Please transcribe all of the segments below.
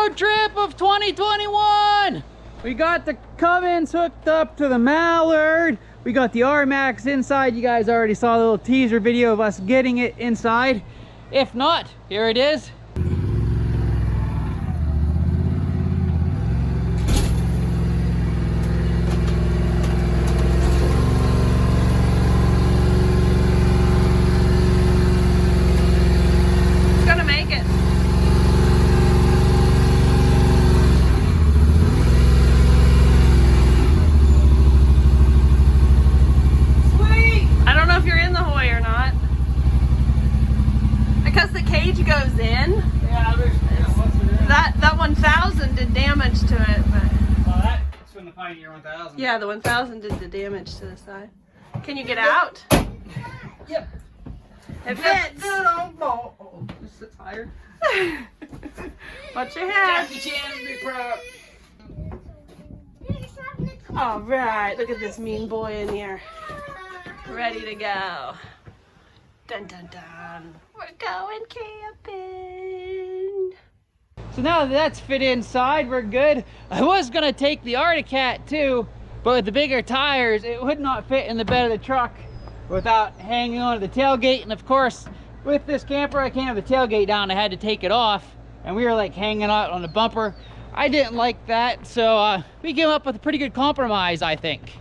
road trip of 2021. We got the Cummins hooked up to the Mallard. We got the RMAX inside. You guys already saw the little teaser video of us getting it inside. If not, here it is. Goes in. Yeah, that 1000 did damage to it, but that's from the Pioneer 1000. Yeah, the 1000 did the damage to the side. Can you get out? Yep. It fits. Just sits higher. Watch your head. Jackie Chan, be proud. All right, look at this mean boy in here, ready to go. Dun dun dun. We're going camping. So now that that's fit inside, we're good. I was gonna take the Arctic too, but with the bigger tires, it would not fit in the bed of the truck without hanging onto the tailgate. And of course, with this camper, I can't have the tailgate down. I had to take it off, and we were like hanging out on the bumper. I didn't like that, so we came up with a pretty good compromise, I think.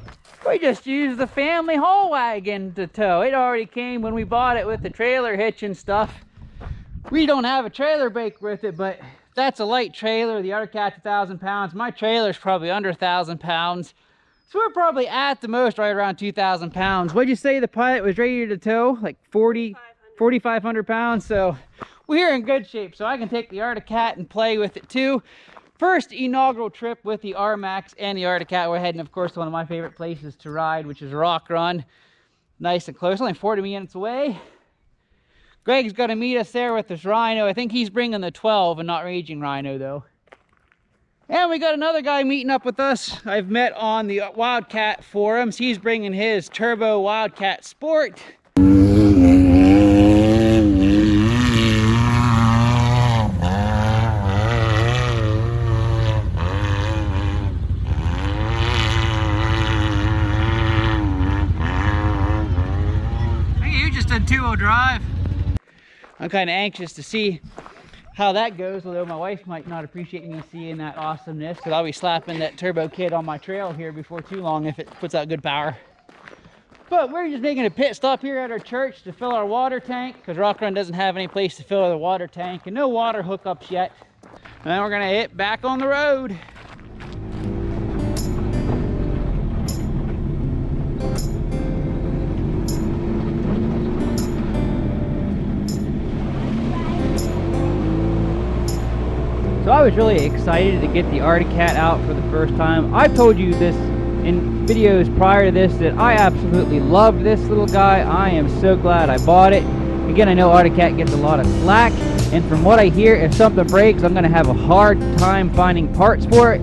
We just used the family haul wagon to tow. It already came when we bought it with the trailer hitch and stuff. We don't have a trailer brake with it, but that's a light trailer. The Wildcat's 1,000 pounds. My trailer's probably under 1,000 pounds. So we're probably at the most right around 2,000 pounds. What'd you say the Pilot was ready to tow? Like 4,500 pounds. So we're in good shape. So I can take the Wildcat and play with it too. First inaugural trip with the RMAX and the Wildcat. We're heading, of course, to one of my favorite places to ride, which is Rock Run. Nice and close, only 40 minutes away. Greg's going to meet us there with this Rhino. I think he's bringing the 12 and not Raging Rhino, though. And we got another guy meeting up with us. I've met on the Wildcat forums. He's bringing his Turbo Wildcat Sport. Two-wheel drive. I'm kind of anxious to see how that goes, although my wife might not appreciate me seeing that awesomeness, because I'll be slapping that turbo kit on my trail here before too long if it puts out good power. But we're just making a pit stop here at our church to fill our water tank, because Rock Run doesn't have any place to fill the water tank and no water hookups yet. And then we're gonna hit back on the road. So I was really excited to get the Wildcat out for the first time. I've told you this in videos prior to this that I absolutely love this little guy. I am so glad I bought it. Again, I know Wildcat gets a lot of slack, and from what I hear, if something breaks, I'm going to have a hard time finding parts for it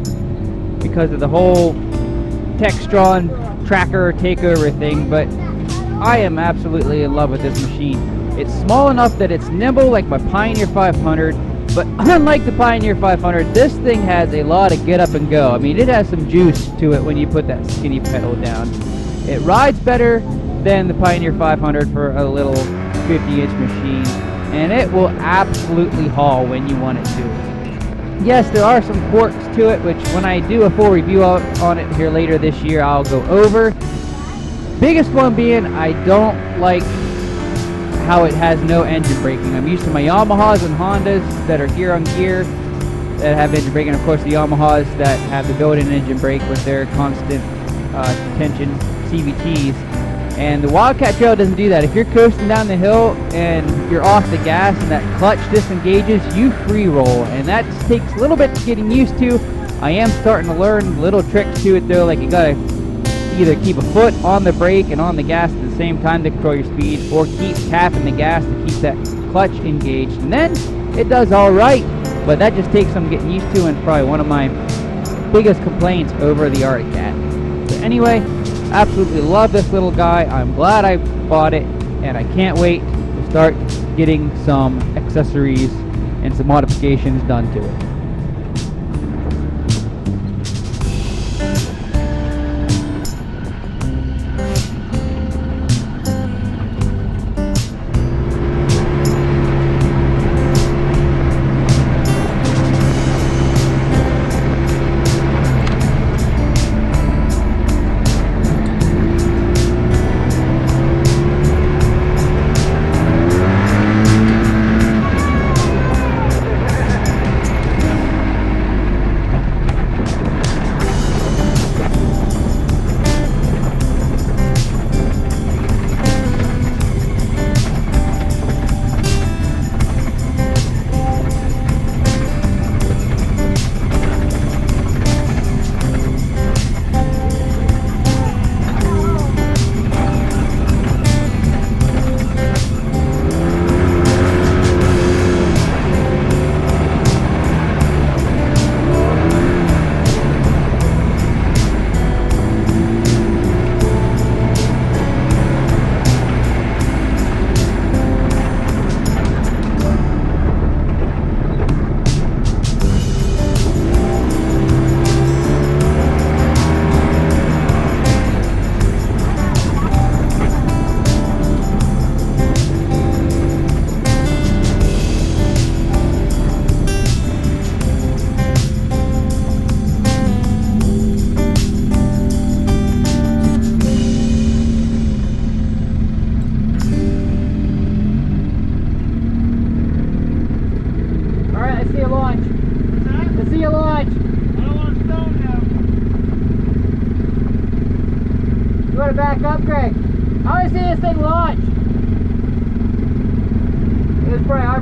because of the whole Textron tracker takeover thing, but I am absolutely in love with this machine. It's small enough that it's nimble like my Pioneer 500, but unlike the Pioneer 500, this thing has a lot of get up and go. I mean, it has some juice to it when you put that skinny pedal down. It rides better than the Pioneer 500 for a little 50-inch machine, and it will absolutely haul when you want it to. Yes, there are some quirks to it, which when I do a full review on it here later this year, I'll go over. Biggest one being, I don't like how it has no engine braking. I'm used to my Yamahas and Hondas that are gear on gear that have engine braking. Of course, the Yamahas that have the built-in engine brake with their constant tension CVTs. And the Wildcat Trail doesn't do that. If you're coasting down the hill and you're off the gas and that clutch disengages, you free roll. And that takes a little bit getting used to. I am starting to learn little tricks to it though, like you gotta either keep a foot on the brake and on the gas at the same time to control your speed, or keep tapping the gas to keep that clutch engaged, and then it does all right. But that just takes some getting used to, and probably one of my biggest complaints over the Wildcat. So anyway, absolutely love this little guy. I'm glad I bought it, and I can't wait to start getting some accessories and some modifications done to it.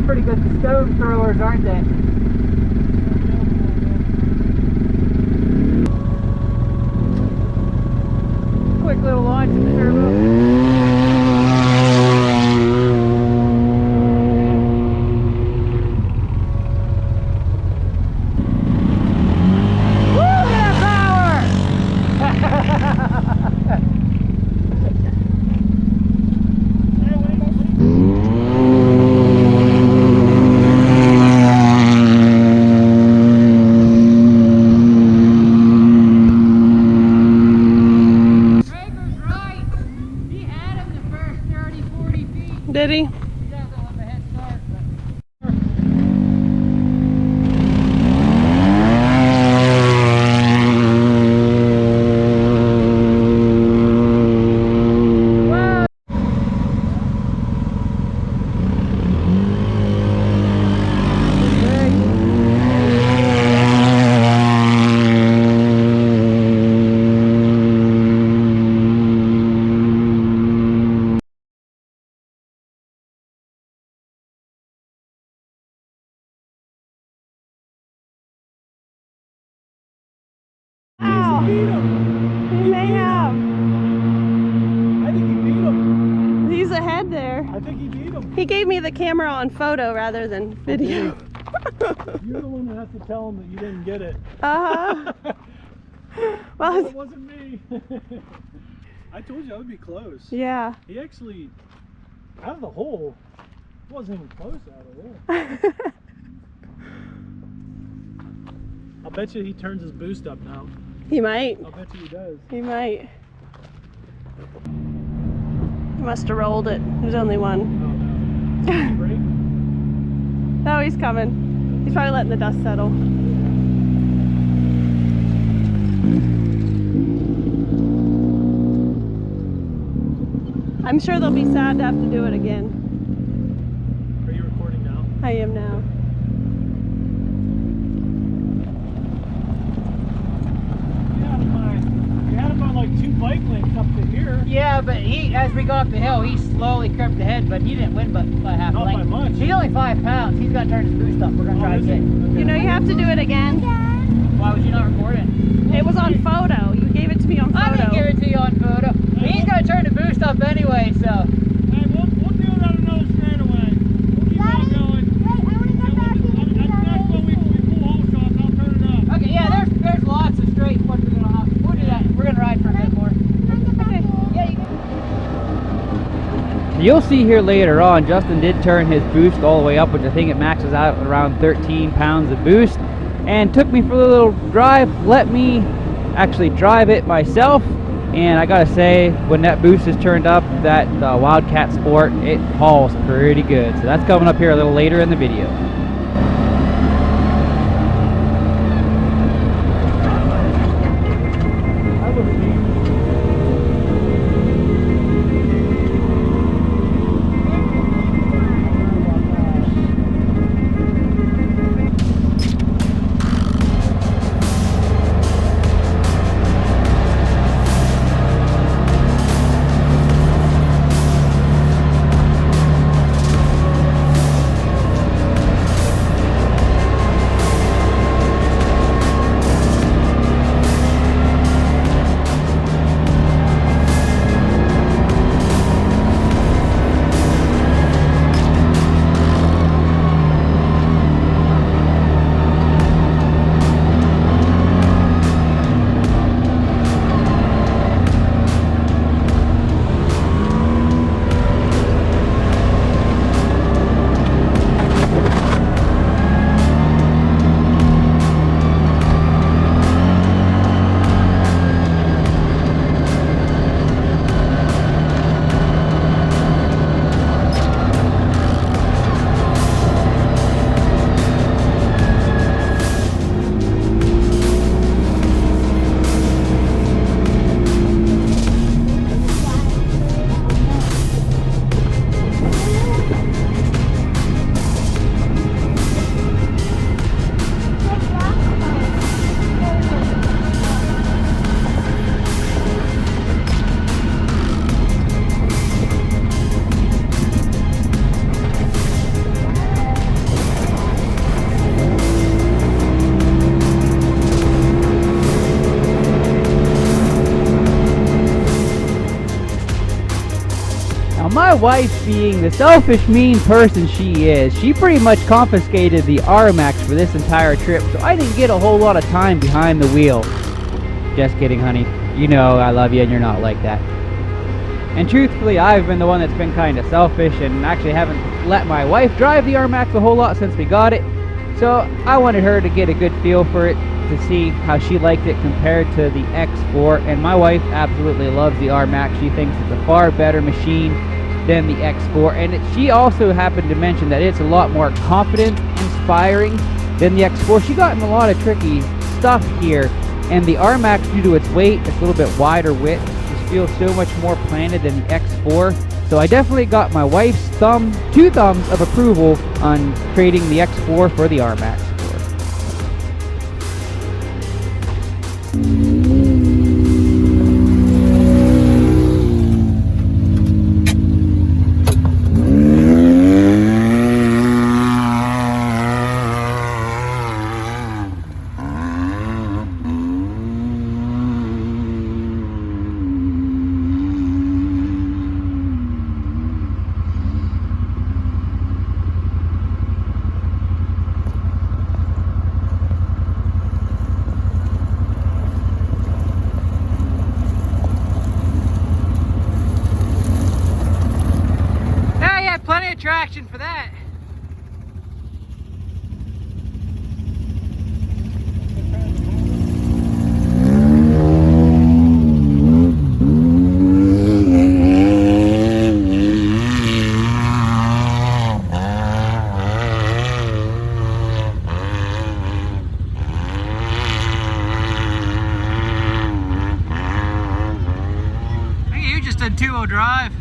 pretty good stone throwers, aren't they? Quick little launch in the turbo. Did he? He doesn't want the head start, Wow. He beat him. He may have. I think he beat him. He's ahead there. I think he beat him. He gave me the camera on photo rather than video. You're the one that has to tell him that you didn't get it. Uh-huh. Well, It wasn't me. I told you I would be close. yeah. He actually, out of the hole, wasn't even close out of the hole. I'll bet you he turns his boost up now. He might. I'll bet you he does. He might. He must have rolled it. There's only one. Oh no. Brake? No, he's coming. He's probably letting the dust settle. I'm sure they'll be sad to have to do it again. Are you recording now? I am now. You had him on like 2 bike lengths up to here. yeah, but he, as we go up the hill, he slowly crept ahead, but he didn't win by half a Not by length. much. He's only 5 pounds. He's got to turn his boost up. We're going to try is he? again. Okay. You know you have to do it again. Why was you not recording? It was on photo. You gave it to me on I didn't give photo. it to you on photo. He's going to turn the boost up anyway, so. Hey, we'll do it on another straightaway. We'll keep on going. That's when we pull hole shots, I'll turn it up. Okay, yeah, there's lots of straight ones we're going to we'll do that. We're going to ride for a bit more. Yeah, you can. You'll see here later on, Justin did turn his boost all the way up, which I think it maxes out at around 13 pounds of boost, and took me for a little drive, let me actually drive it myself, and I gotta say, when that boost is turned up, that Wildcat Sport, it hauls pretty good. So that's coming up here a little later in the video. I look neat. wife, being the selfish, mean person she is, she pretty much confiscated the RMAX for this entire trip, so I didn't get a whole lot of time behind the wheel. Just kidding, honey. You know I love you and you're not like that. And truthfully, I've been the one that's been kind of selfish and actually haven't let my wife drive the RMAX a whole lot since we got it. So I wanted her to get a good feel for it, to see how she liked it compared to the X4. And my wife absolutely loves the RMAX. She thinks it's a far better machine than the X4. And she also happened to mention that it's a lot more confidence inspiring than the X4. She got in a lot of tricky stuff here. And the RMAX, due to its weight, it's a little bit wider width, just feels so much more planted than the X4. So I definitely got my wife's two thumbs of approval on trading the X4 for the RMAX. Plenty of traction for that. I think you just did 2-0 drive.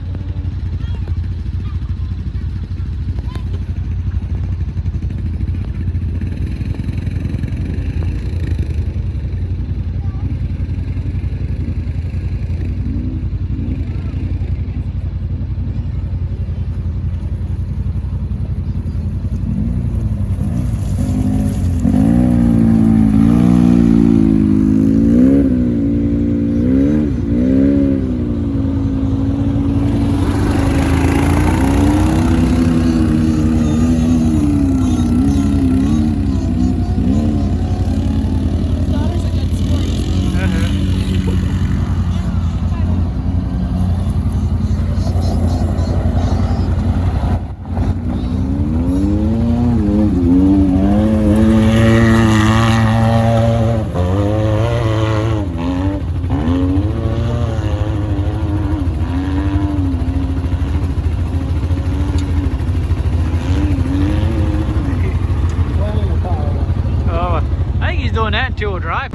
Doing that in 2-wheel drive.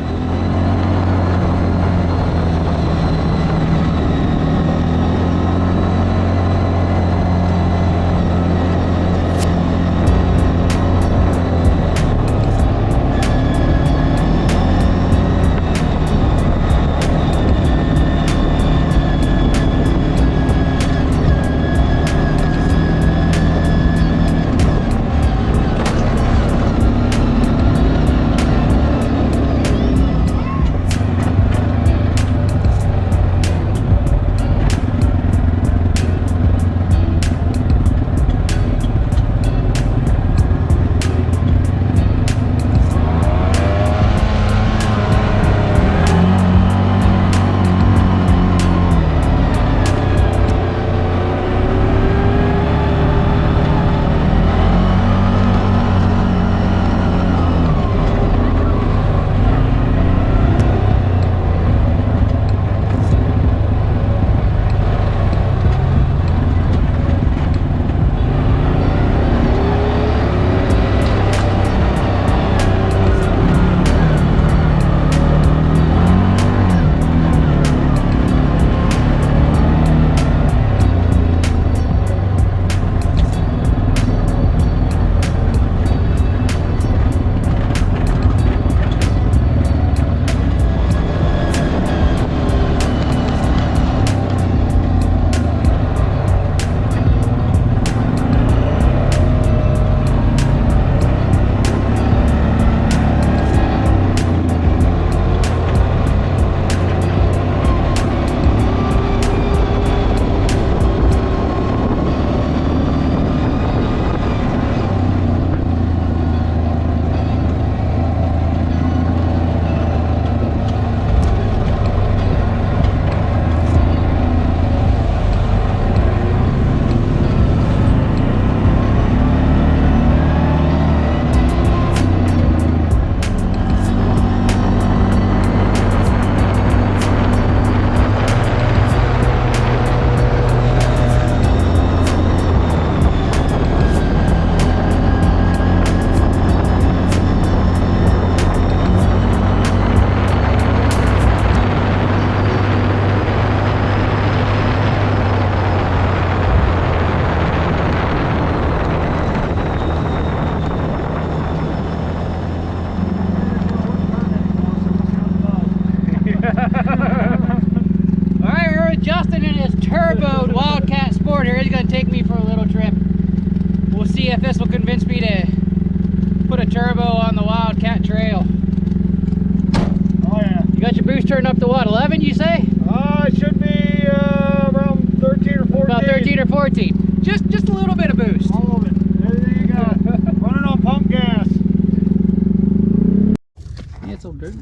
board here. He's gonna take me for a little trip. We'll see if this will convince me to put a turbo on the Wildcat trail. Oh yeah. You got your boost turned up to what, 11 you say? It should be around 13 or 14. About 13 or 14. Just a little bit of boost. All of it. Everything you got. Running on pump gas. Yeah, it's all dirt.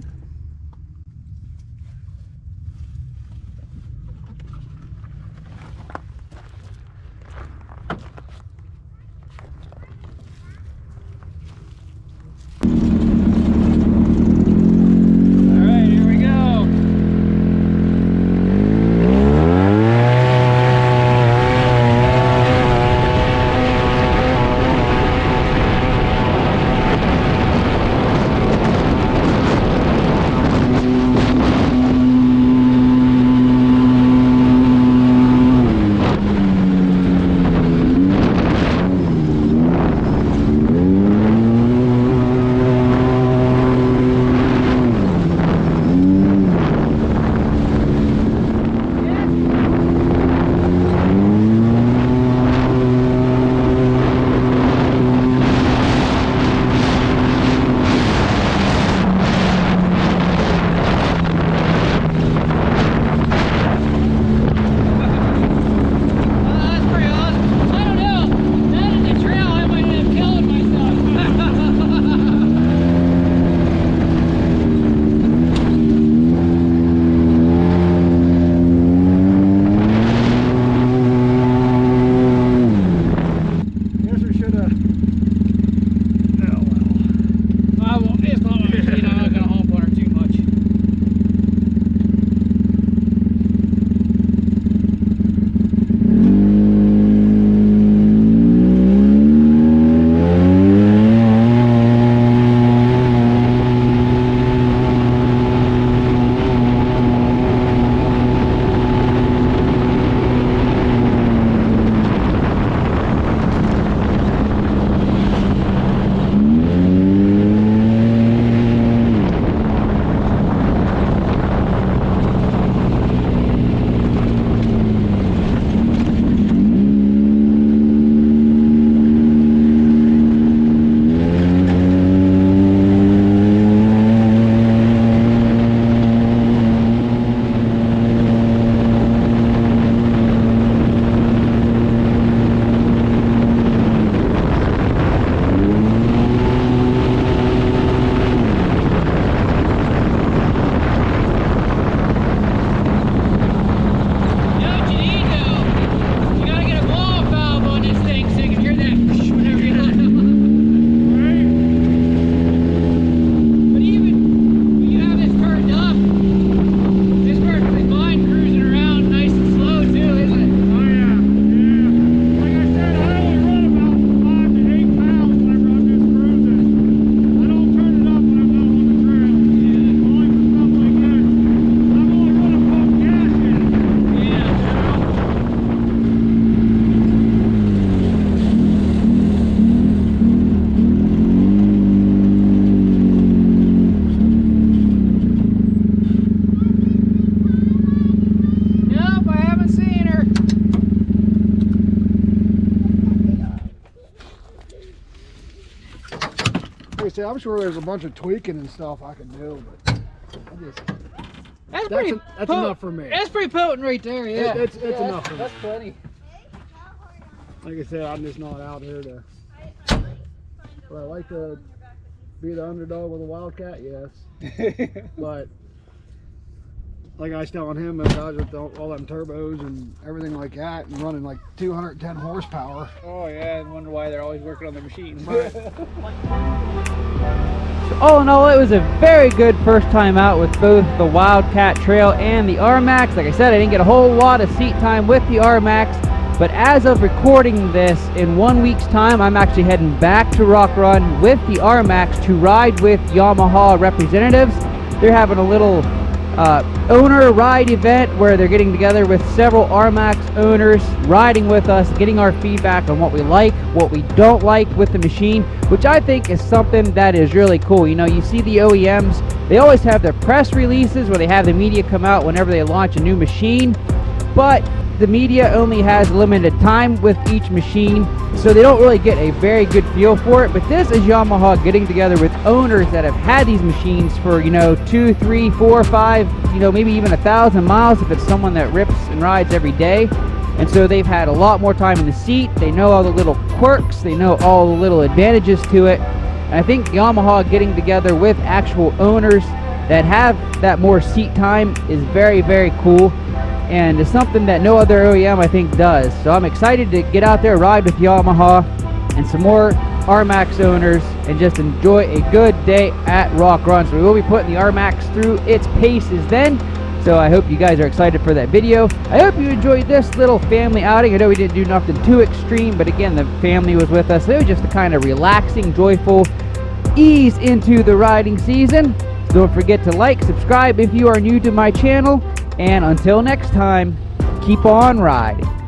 Like I say, I'm sure there's a bunch of tweaking and stuff I can do, but that's enough for me. That's pretty potent right there, yeah. It's enough for me. That's plenty. Like I said, I'm just not out here to. Would I like to be the underdog with a Wildcat? Yes. But like I was telling him, those guys with all them turbos and everything like that, and running like 210 horsepower. Oh yeah, and wonder why they're always working on the machines. Right. So all in all, it was a very good first time out with both the Wildcat Trail and the RMAX. Like I said, I didn't get a whole lot of seat time with the RMAX, but as of recording this, in 1 week's time, I'm actually heading back to Rock Run with the RMAX to ride with Yamaha representatives. They're having a little owner ride event where they're getting together with several RMAX owners, riding with us, getting our feedback on what we like, what we don't like with the machine, which I think is something that is really cool. You know, you see the OEMs, they always have their press releases where they have the media come out whenever they launch a new machine, but the media only has limited time with each machine, so they don't really get a very good feel for it. But this is Yamaha getting together with owners that have had these machines for, you know, 2, 3, 4, 5, you know, maybe even 1,000 miles if it's someone that rips and rides every day. And so they've had a lot more time in the seat. They know all the little quirks. They know all the little advantages to it. And I think Yamaha getting together with actual owners that have that more seat time is very, very cool. And it's something that no other OEM, I think, does. So I'm excited to get out there, ride with Yamaha and some more RMAX owners, and just enjoy a good day at Rock Run. So we will be putting the RMAX through its paces then. So I hope you guys are excited for that video. I hope you enjoyed this little family outing. I know we didn't do nothing too extreme, but again, the family was with us. It was just a kind of relaxing, joyful ease into the riding season. So don't forget to like, subscribe if you are new to my channel. And until next time, keep on riding.